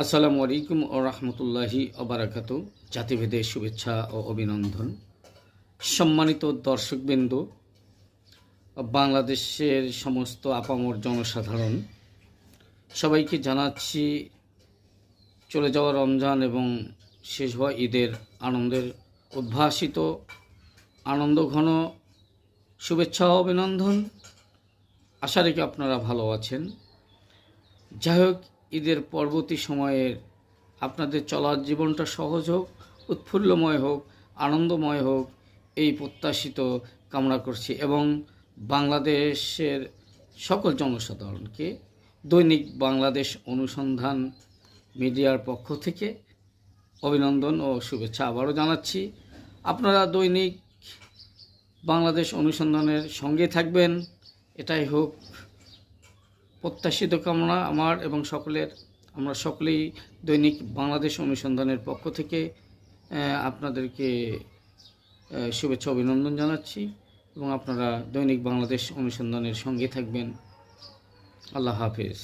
আসসালামু আলাইকুম ও রহমতুল্লাহি অবরাকাতু। জাতিভেদে শুভেচ্ছা ও অভিনন্দন। সম্মানিত দর্শকবৃন্দ, বাংলাদেশের সমস্ত আপামর জনসাধারণ, সবাইকে জানাচ্ছি চলে যাওয়া রমজান এবং শেষ হওয়া ঈদের আনন্দের উদ্ভাসিত আনন্দঘন শুভেচ্ছা ও অভিনন্দন। আশা রেখে আপনারা ভালো আছেন। যাই হোক, ঈদের পরবর্তী সময়ের আপনাদের চলার জীবনটা সহজ হোক, উৎফুল্লময় হোক, আনন্দময় হোক, এই প্রত্যাশিত কামনা করছি এবং বাংলাদেশের সকল জনসাধারণকে দৈনিক বাংলাদেশ অনুসন্ধান মিডিয়ার পক্ষ থেকে অভিনন্দন ও শুভেচ্ছা আবারও জানাচ্ছি। আপনারা দৈনিক বাংলাদেশ অনুসন্ধানের সঙ্গে থাকবেন, এটাই হোক প্রত্যাশিত কামনা আমার এবং সকলের। আমরা সকলেই দৈনিক বাংলাদেশ অনুসন্ধানের পক্ষ থেকে আপনাদেরকে শুভেচ্ছা অভিনন্দন জানাচ্ছি এবং আপনারা দৈনিক বাংলাদেশ অনুসন্ধানের সঙ্গে থাকবেন। আল্লাহ হাফেজ।